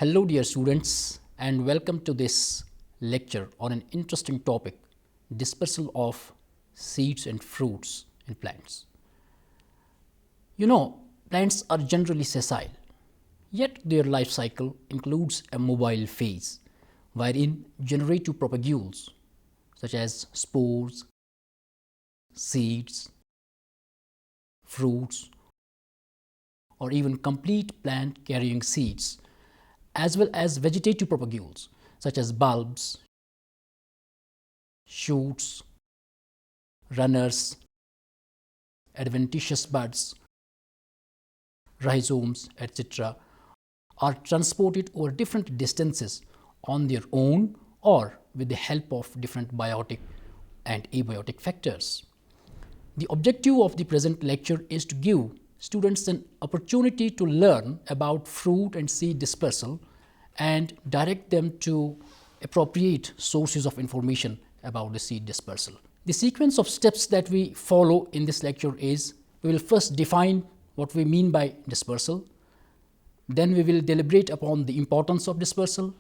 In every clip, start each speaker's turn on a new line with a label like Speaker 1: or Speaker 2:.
Speaker 1: Hello dear students and welcome to this lecture on an interesting topic, dispersal of seeds and fruits in plants. You know, plants are generally sessile, yet their life cycle includes a mobile phase wherein generative propagules such as spores, seeds, fruits or even complete plant carrying seeds as well as vegetative propagules such as bulbs, shoots, runners, adventitious buds, rhizomes, etc. are transported over different distances on their own or with the help of different biotic and abiotic factors. The objective of the present lecture is to give students an opportunity to learn about fruit and seed dispersal and direct them to appropriate sources of information about the seed dispersal. The sequence of steps that we follow in this lecture is we will first define what we mean by dispersal, then we will deliberate upon the importance of dispersal,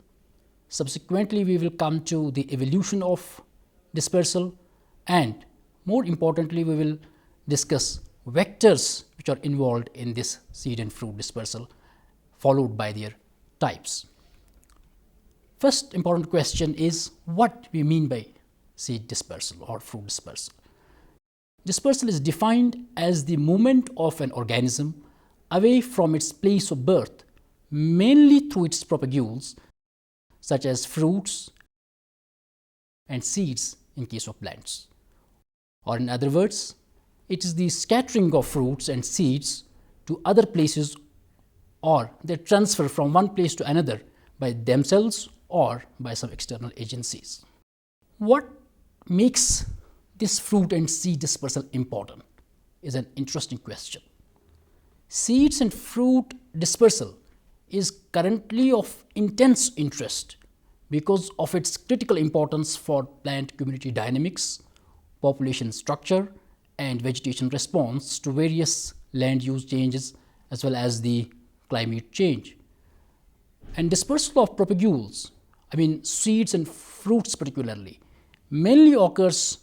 Speaker 1: subsequently we will come to the evolution of dispersal, and more importantly we will discuss vectors which are involved in this seed and fruit dispersal followed by their types. First important question is what we mean by seed dispersal or fruit dispersal. Dispersal is defined as the movement of an organism away from its place of birth, mainly through its propagules such as fruits and seeds in case of plants. Or in other words, it is the scattering of fruits and seeds to other places or their transfer from one place to another by themselves or by some external agencies. What makes this fruit and seed dispersal important is an interesting question. Seeds and fruit dispersal is currently of intense interest because of its critical importance for plant community dynamics, population structure, and vegetation response to various land use changes as well as the climate change. And dispersal of propagules, seeds and fruits particularly, mainly occurs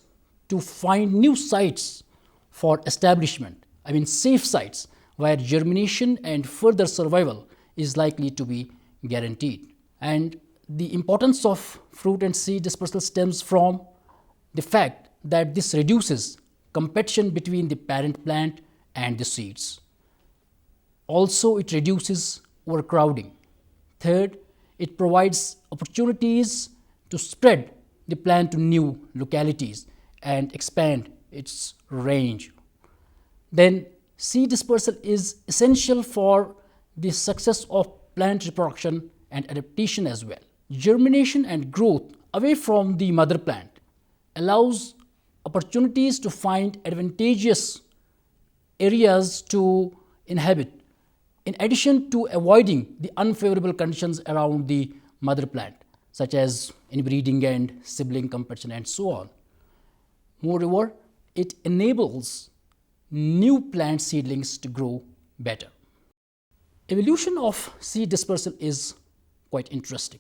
Speaker 1: to find new sites for establishment, safe sites where germination and further survival is likely to be guaranteed. And the importance of fruit and seed dispersal stems from the fact that this reduces competition between the parent plant and the seeds. Also, it reduces overcrowding. Third, it provides opportunities to spread the plant to new localities and expand its range. Then, seed dispersal is essential for the success of plant reproduction and adaptation as well. Germination and growth away from the mother plant allows opportunities to find advantageous areas to inhabit, in addition to avoiding the unfavorable conditions around the mother plant, such as inbreeding and sibling competition and so on. Moreover, it enables new plant seedlings to grow better. Evolution of seed dispersal is quite interesting.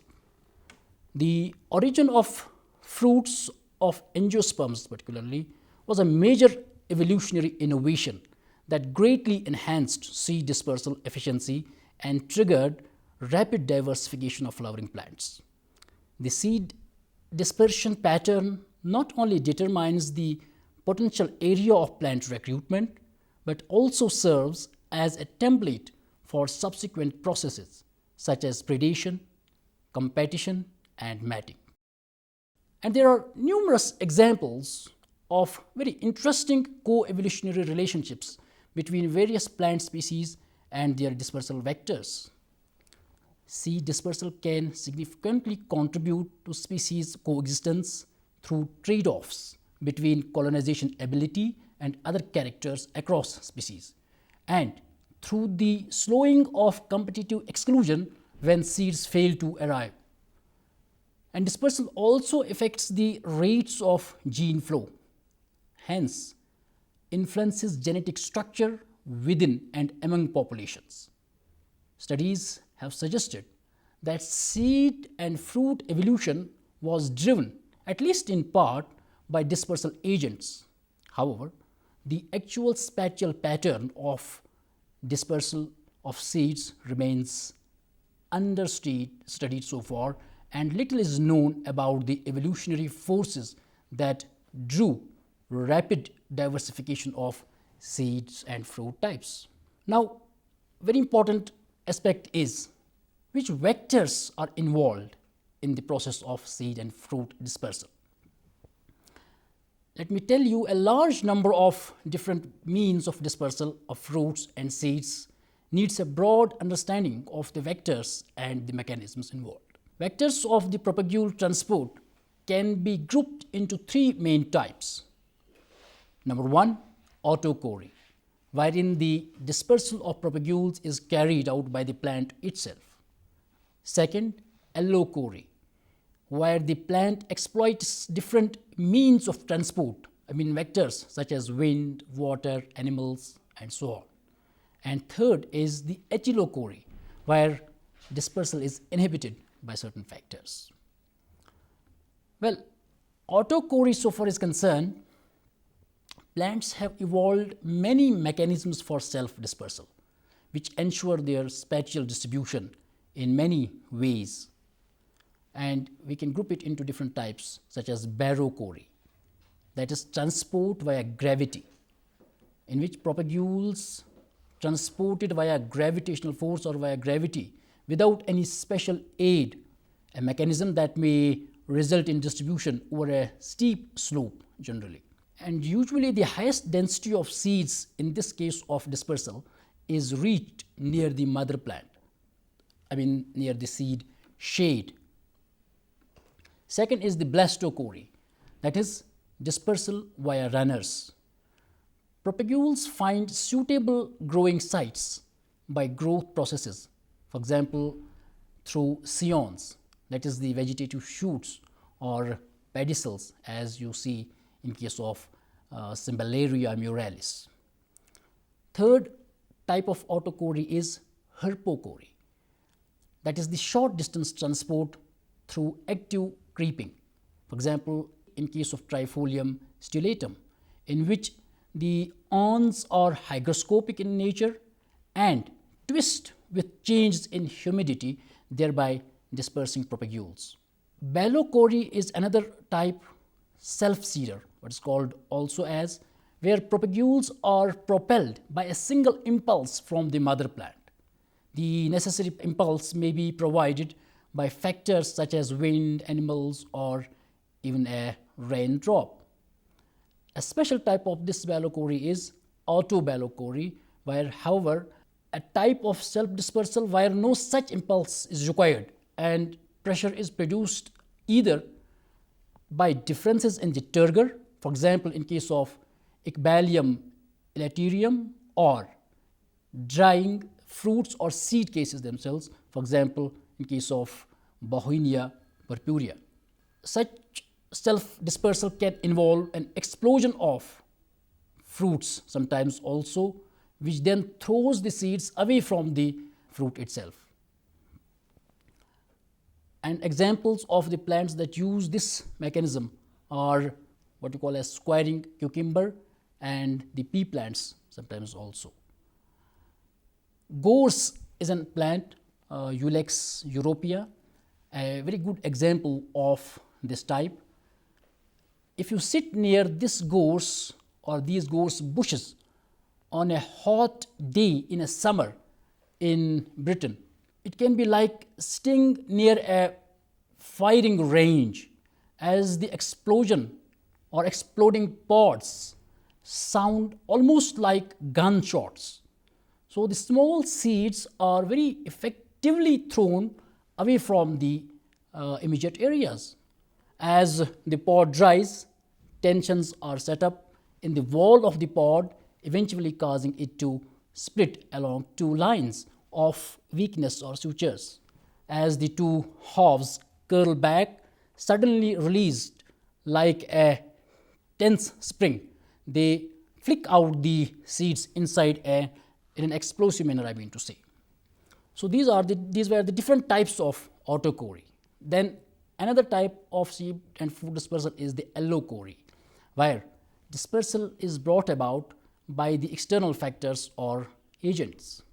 Speaker 1: The origin of fruits of angiosperms particularly was a major evolutionary innovation that greatly enhanced seed dispersal efficiency and triggered rapid diversification of flowering plants. The seed dispersion pattern not only determines the potential area of plant recruitment, but also serves as a template for subsequent processes such as predation, competition, and mating. And there are numerous examples of very interesting co-evolutionary relationships between various plant species and their dispersal vectors. Seed dispersal can significantly contribute to species coexistence through trade-offs between colonization ability and other characters across species, and through the slowing of competitive exclusion when seeds fail to arrive. And dispersal also affects the rates of gene flow, hence influences genetic structure within and among populations. Studies have suggested that seed and fruit evolution was driven, at least in part, by dispersal agents. However, the actual spatial pattern of dispersal of seeds remains understudied so far, and little is known about the evolutionary forces that drew rapid diversification of seeds and fruit types. Now, very important aspect is which vectors are involved in the process of seed and fruit dispersal. Let me tell you, a large number of different means of dispersal of fruits and seeds needs a broad understanding of the vectors and the mechanisms involved. Vectors of the propagule transport can be grouped into three main types. Number one, autochory, wherein the dispersal of propagules is carried out by the plant itself. Second, allochory, where the plant exploits different means of transport, vectors such as wind, water, animals, and so on. And third is the achelochory, where dispersal is inhibited by certain factors. Well, autochory so far is concerned, plants have evolved many mechanisms for self-dispersal, which ensure their spatial distribution in many ways. And we can group it into different types, such as barochory, that is transport via gravity, in which propagules transported via gravitational force or via gravity without any special aid, a mechanism that may result in distribution over a steep slope generally. And usually the highest density of seeds in this case of dispersal is reached near the mother plant, near the seed shade. Second is the blastochory, that is dispersal via runners. Propagules find suitable growing sites by growth processes, for example, through scions, that is the vegetative shoots, or pedicels, as you see in case of Cymbellaria muralis. Third type of autochory is herpochory, that is the short distance transport through active creeping, for example, in case of Trifolium stellatum, in which the awns are hygroscopic in nature and twist with changes in humidity, thereby dispersing propagules. Ballochory is another type, self-seeder, what is called also as, where propagules are propelled by a single impulse from the mother plant. The necessary impulse may be provided by factors such as wind, animals, or even a raindrop. A special type of this ballochory is autoballochory, where, however, a type of self-dispersal where no such impulse is required and pressure is produced either by differences in the turgor, for example, in case of Iqbalium elaterium, or drying fruits or seed cases themselves, for example, in case of Bauhinia purpurea. Such self-dispersal can involve an explosion of fruits sometimes also, which then throws the seeds away from the fruit itself. And examples of the plants that use this mechanism are what we call as squaring cucumber and the pea plants sometimes also. Gorse is a plant, Ulex europea, a very good example of this type. If you sit near this gorse or these gorse bushes on a hot day in a summer in Britain, it can be like sitting near a firing range, as the explosion or exploding pods sound almost like gunshots. So the small seeds are very effectively thrown away from the immediate areas. As the pod dries, tensions are set up in the wall of the pod, eventually causing it to split along two lines of weakness or sutures. As the two halves curl back, suddenly released like a tense spring, they flick out the seeds inside in an explosive manner, I mean to say. So these were the different types of autochory. Then another type of seed and fruit dispersal is the allochory, where dispersal is brought about by the external factors or agents.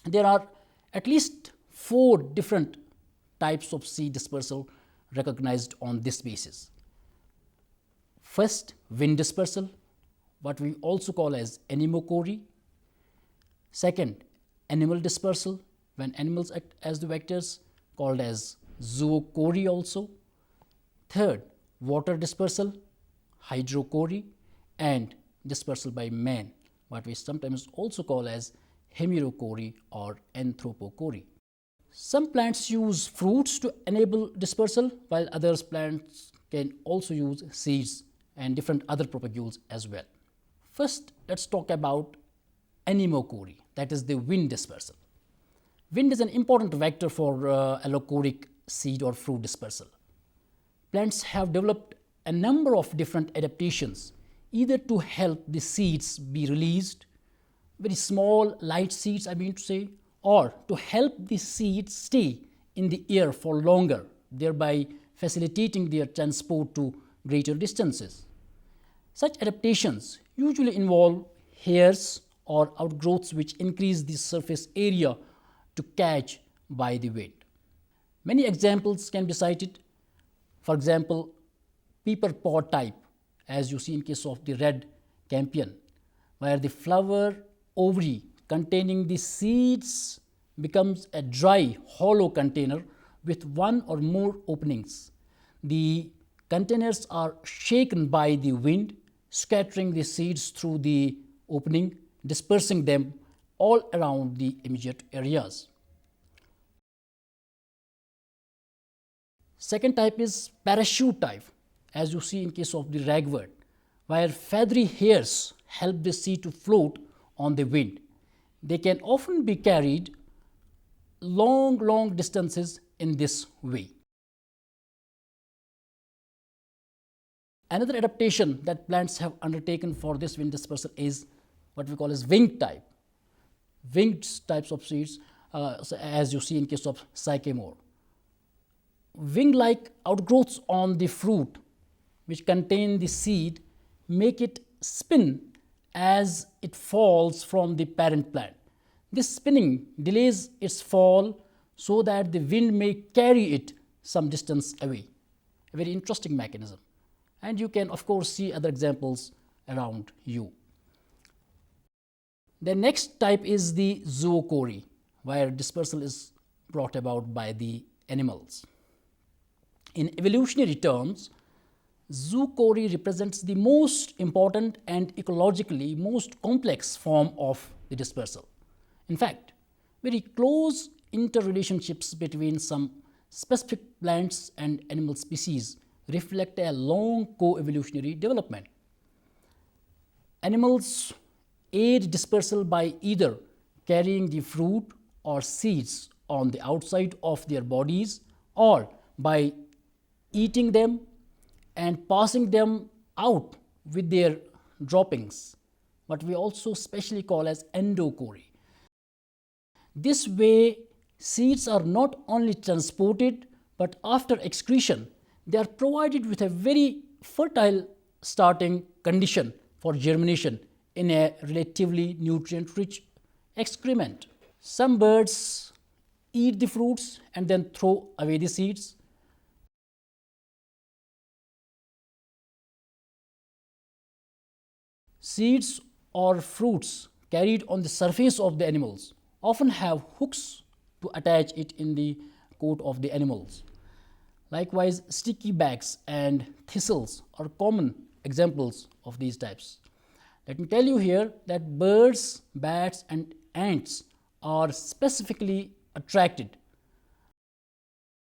Speaker 1: There are at least 4 different types of seed dispersal recognized on this basis. First, wind dispersal, what we also call as anemochory. Second, animal dispersal, when animals act as the vectors, called as zoochory also. Third, water dispersal, hydrochory, and dispersal by man, what we sometimes also call as hemerochory or anthropochory. Some plants use fruits to enable dispersal, while other plants can also use seeds and different other propagules as well. First, let's talk about anemochory, that is the wind dispersal. Wind is an important vector for allochoric seed or fruit dispersal. Plants have developed a number of different adaptations, either to help the seeds be released, very small light seeds I mean to say, or to help the seeds stay in the air for longer, thereby facilitating their transport to greater distances. Such adaptations usually involve hairs or outgrowths which increase the surface area to catch by the wind. Many examples can be cited. For example, pepper pod type, as you see in case of the red campion, where the flower ovary containing the seeds becomes a dry, hollow container with one or more openings. The containers are shaken by the wind, scattering the seeds through the opening, dispersing them all around the immediate areas. Second type is parachute type, as you see in case of the ragwort, where feathery hairs help the seed to float on the wind. They can often be carried long distances in this way. Another adaptation that plants have undertaken for this wind dispersal is what we call as wing type. Winged types of seeds, as you see in case of sycamore. Wing-like outgrowths on the fruit which contain the seed make it spin as it falls from the parent plant. This spinning delays its fall so that the wind may carry it some distance away. A very interesting mechanism. And you can of course see other examples around you. The next type is the zoochory, where dispersal is brought about by the animals. In evolutionary terms, zoochory represents the most important and ecologically most complex form of the dispersal. In fact, very close interrelationships between some specific plants and animal species reflect a long co-evolutionary development. Animals aid dispersal by either carrying the fruit or seeds on the outside of their bodies, or by eating them and passing them out with their droppings, what we also specially call as endochory. This way, seeds are not only transported, but after excretion, they are provided with a very fertile starting condition for germination in a relatively nutrient-rich excrement. Some birds eat the fruits and then throw away the seeds. Seeds or fruits carried on the surface of the animals often have hooks to attach it in the coat of the animals. Likewise, sticky bags and thistles are common examples of these types. Let me tell you here that birds, bats and ants are specifically attracted.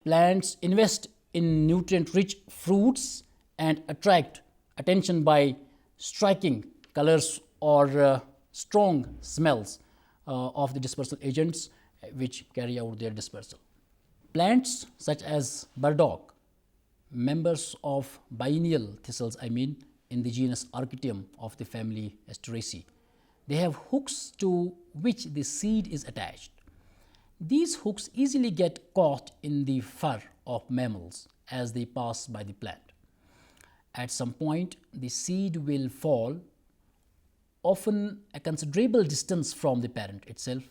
Speaker 1: Plants invest in nutrient-rich fruits and attract attention by striking colors or strong smells of the dispersal agents which carry out their dispersal. Plants such as burdock, members of biennial thistles in the genus Architium of the family Asteraceae, they have hooks to which the seed is attached. These hooks easily get caught in the fur of mammals as they pass by the plant. At some point, the seed will fall, often a considerable distance from the parent itself,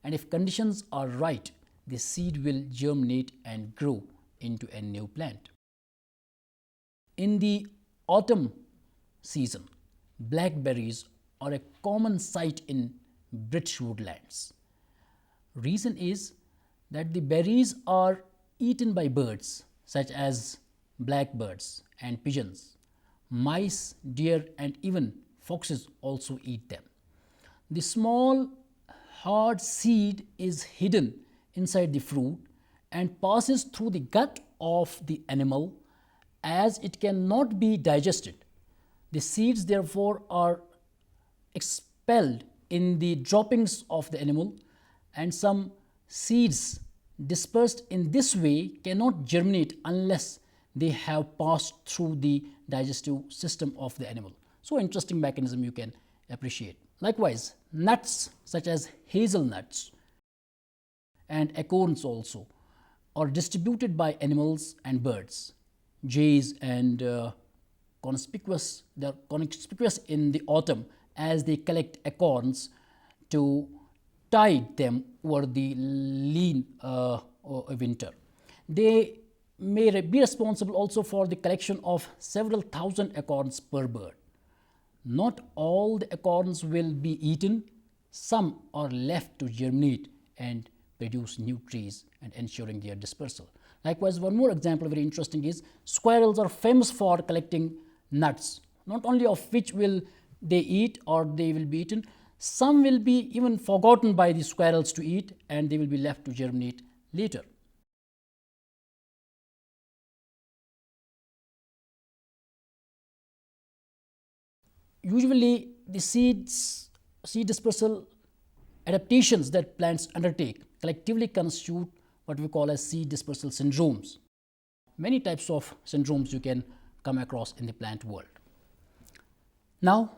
Speaker 1: and if conditions are right, the seed will germinate and grow into a new plant. In the autumn season, blackberries are a common sight in British woodlands. Reason is that the berries are eaten by birds such as blackbirds and pigeons. Mice, deer, and even foxes also eat them. The small hard seed is hidden inside the fruit and passes through the gut of the animal as it cannot be digested. The seeds therefore are expelled in the droppings of the animal, and some seeds dispersed in this way cannot germinate unless they have passed through the digestive system of the animal. So interesting mechanism you can appreciate. Likewise, nuts such as hazelnuts and acorns also are distributed by animals and birds. Jays and they are conspicuous in the autumn as they collect acorns to tide them over the lean winter. They may be responsible also for the collection of several thousand acorns per bird. Not all the acorns will be eaten, some are left to germinate and produce new trees and ensuring their dispersal. Likewise, one more example very interesting is squirrels are famous for collecting nuts, not only of which will they eat or they will be eaten, some will be even forgotten by the squirrels to eat and they will be left to germinate later. Usually, the seed dispersal adaptations that plants undertake collectively constitute what we call as seed dispersal syndromes. Many types of syndromes you can come across in the plant world. Now,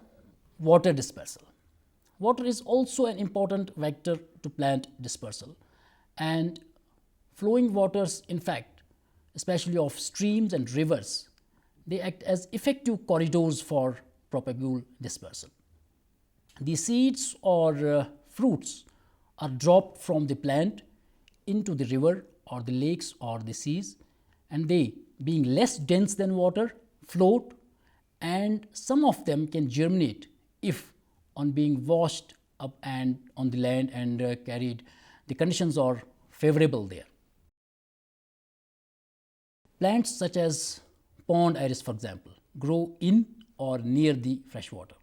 Speaker 1: water dispersal. Water is also an important vector to plant dispersal, and flowing waters, in fact, especially of streams and rivers, they act as effective corridors for propagule dispersal. The seeds or fruits are dropped from the plant into the river or the lakes or the seas, and they, being less dense than water, float, and some of them can germinate if on being washed up and on the land and carried, the conditions are favorable there. Plants such as pond iris, for example, grow in or near the fresh water.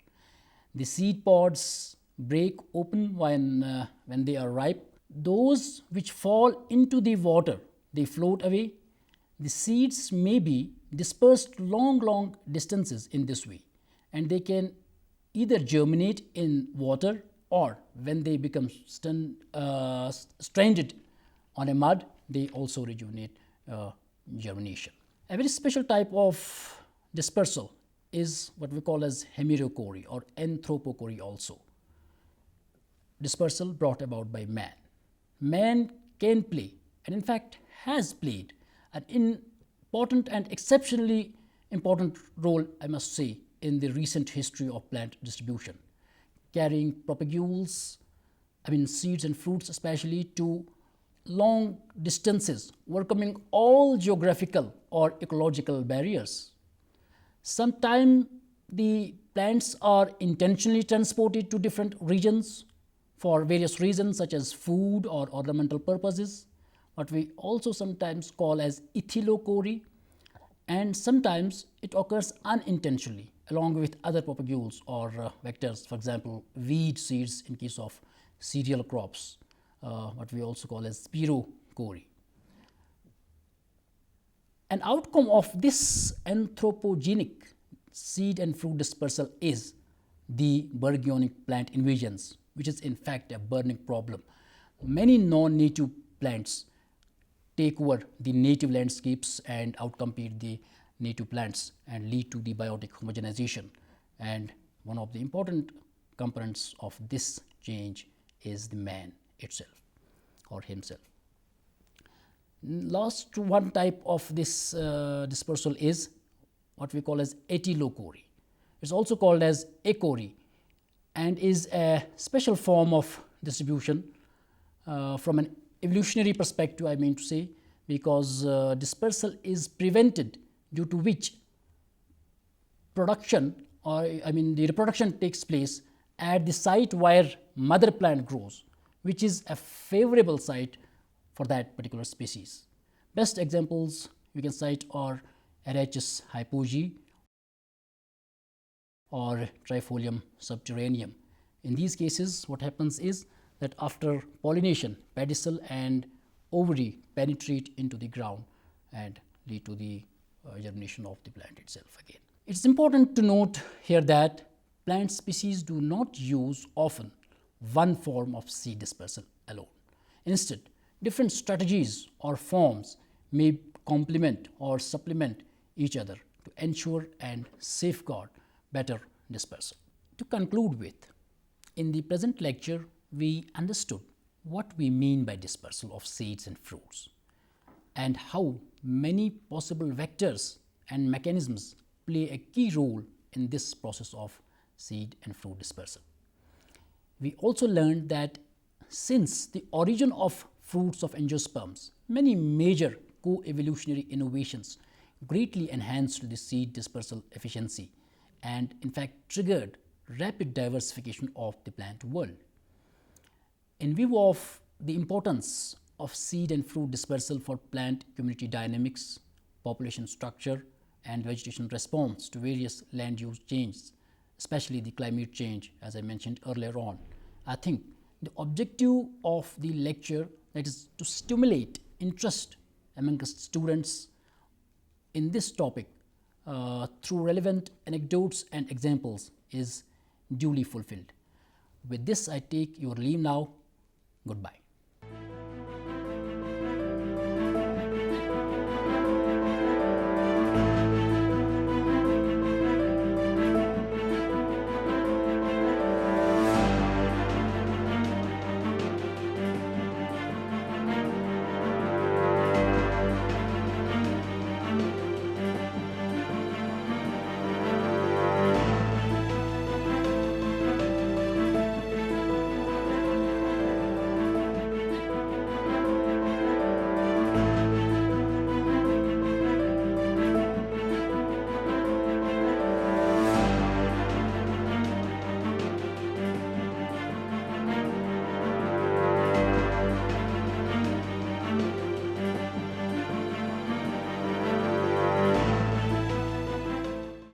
Speaker 1: The seed pods break open when they are ripe. Those which fall into the water, they float away. The seeds may be dispersed long distances in this way, and they can either germinate in water or when they become stranded on a mud, they also rejuvenate germination. A very special type of dispersal is what we call as hemerochory or anthropochory also. Dispersal brought about by man. Man can play, and in fact has played, an important and exceptionally important role, I must say, in the recent history of plant distribution, carrying propagules, seeds and fruits especially, to long distances, overcoming all geographical or ecological barriers. Sometimes the plants are intentionally transported to different regions for various reasons such as food or ornamental purposes, what we also sometimes call as ethylochory, and sometimes it occurs unintentionally along with other propagules or vectors, for example, weed seeds in case of cereal crops, what we also call as spirochory. An outcome of this anthropogenic seed and fruit dispersal is the burgeonic plant invasions, which is in fact a burning problem. Many non-native plants take over the native landscapes and outcompete the native plants and lead to the biotic homogenization. And one of the important components of this change is the man itself. or himself. Last one type of this dispersal is what we call as atelochory. It's also called as echory and is a special form of distribution from an evolutionary perspective, I mean to say, because dispersal is prevented, due to which production, or I mean the reproduction takes place at the site where mother plant grows, which is a favorable site for that particular species. Best examples we can cite are Arachis hypogea or Trifolium subterraneum. In these cases, what happens is that after pollination, pedicel and ovary penetrate into the ground and lead to the germination of the plant itself again. It's important to note here that plant species do not use often one form of seed dispersal alone. Instead, different strategies or forms may complement or supplement each other to ensure and safeguard better dispersal. To conclude with, in the present lecture, we understood what we mean by dispersal of seeds and fruits and how many possible vectors and mechanisms play a key role in this process of seed and fruit dispersal. We also learned that since the origin of fruits of angiosperms, many major co-evolutionary innovations greatly enhanced the seed dispersal efficiency and in fact triggered rapid diversification of the plant world. In view of the importance of seed and fruit dispersal for plant community dynamics, population structure and vegetation response to various land use changes, especially the climate change as I mentioned earlier on, I think the objective of the lecture, that is to stimulate interest amongst students in this topic through relevant anecdotes and examples, is duly fulfilled. With this, I take your leave now. Goodbye.